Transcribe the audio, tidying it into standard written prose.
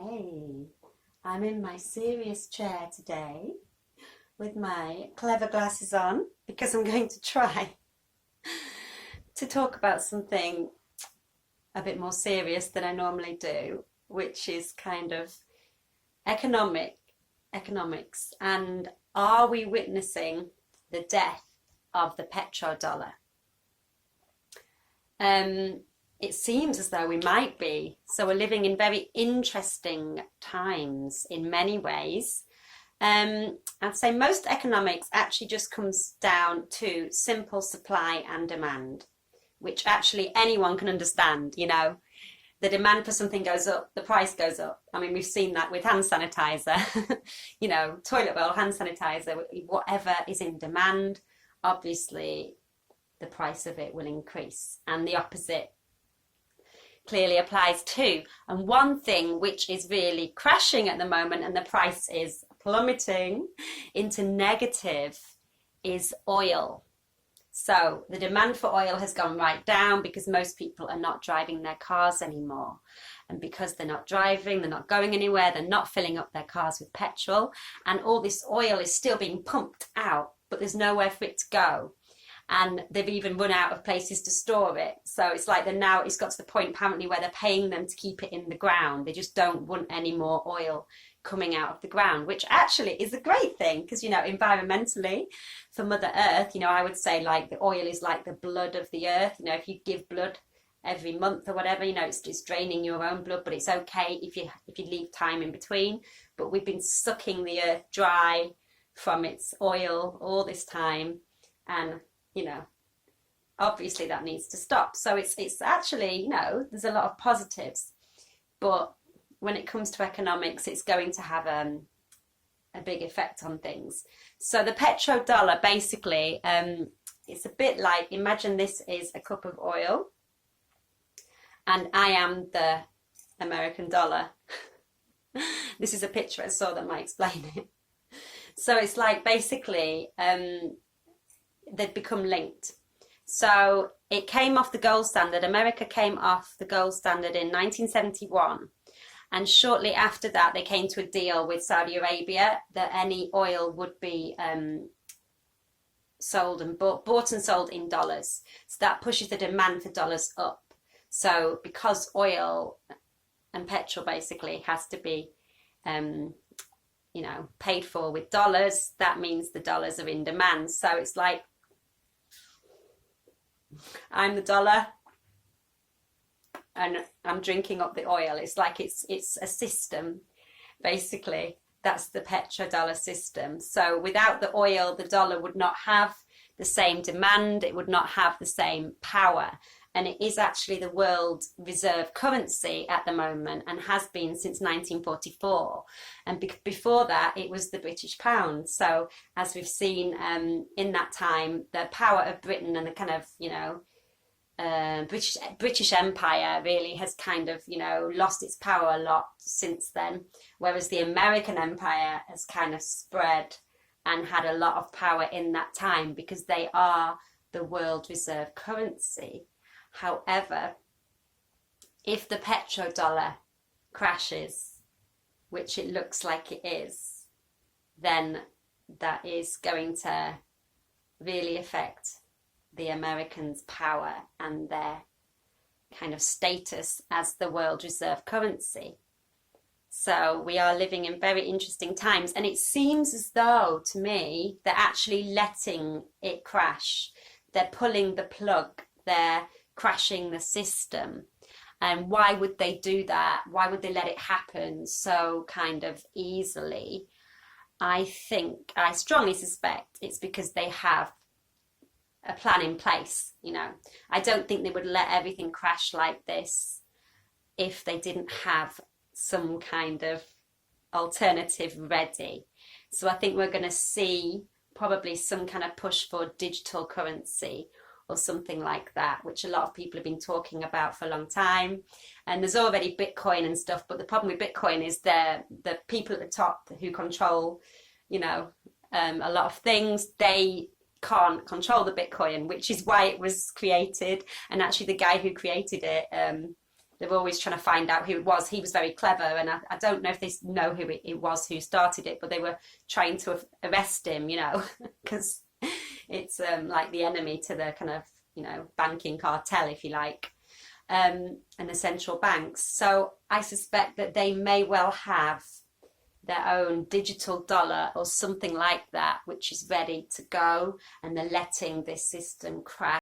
Hey, I'm in my serious chair today with my clever glasses on because I'm going to try to talk about something a bit more serious than I normally do, which is kind of economics, and are we witnessing the death of the petrodollar? Um, it seems as though we might be. So we're living in very interesting times in many ways. I'd say most economics actually just comes down to simple supply and demand, which actually anyone can understand. The demand for something goes up, the price goes up. I mean, we've seen that with hand sanitizer, toilet roll, hand sanitizer, whatever is in demand, obviously the price of it will increase. And the opposite clearly applies too. And one thing which is really crashing at the moment and the price is plummeting into negative is oil. So the demand for oil has gone right down because most people are not driving their cars anymore. And because they're not driving, they're not going anywhere, they're not filling up their cars with petrol. And all this oil is still being pumped out, but there's nowhere for it to go. And they've even run out of places to store it. So it's like it's got to the point apparently where they're paying them to keep it in the ground. They just don't want any more oil coming out of the ground, which actually is a great thing because, environmentally for Mother Earth, I would say like the oil is like the blood of the earth. If you give blood every month or whatever, it's draining your own blood, but it's okay if you leave time in between. But we've been sucking the earth dry from its oil all this time, and obviously that needs to stop. So it's actually, there's a lot of positives, but when it comes to economics, it's going to have a big effect on things. So the petrodollar basically, it's a bit like, imagine this is a cup of oil and I am the American dollar. This is a picture I saw that might explain it. So it's like basically they've become linked. So it came off the gold standard. America came off the gold standard in 1971. And shortly after that, they came to a deal with Saudi Arabia that any oil would be bought and sold in dollars. So that pushes the demand for dollars up. So because oil and petrol basically has to be paid for with dollars, that means the dollars are in demand. So it's like, I'm the dollar and I'm drinking up the oil. It's like it's a system, basically. That's the petrodollar system. So without the oil, the dollar would not have the same demand. It would not have the same power. And it is actually the world reserve currency at the moment and has been since 1944. And before that, it was the British pound. So as we've seen in that time, the power of Britain and the kind of, British Empire really has kind of, lost its power a lot since then. Whereas the American Empire has kind of spread and had a lot of power in that time because they are the world reserve currency. However, if the petrodollar crashes, which it looks like it is, then that is going to really affect the Americans' power and their kind of status as the world reserve currency. So we are living in very interesting times, and it seems as though, to me, they're actually letting it crash. They're pulling the plug. They're crashing the system. And why would they do that? Why would they let it happen so kind of easily? I strongly suspect it's because they have a plan in place. I don't think they would let everything crash like this if they didn't have some kind of alternative ready. So I think we're going to see probably some kind of push for digital currency or something like that, which a lot of people have been talking about for a long time. And there's already Bitcoin and stuff, but the problem with Bitcoin is the people at the top who control, a lot of things, they can't control the Bitcoin, which is why it was created. And actually the guy who created it they're always trying to find out who it was. He was very clever, and I don't know if they know who it was who started it, but they were trying to arrest him, you know, because it's like the enemy to the kind of, you know, banking cartel, if you like, and the central banks. So I suspect that they may well have their own digital dollar or something like that, which is ready to go, and they're letting this system crash.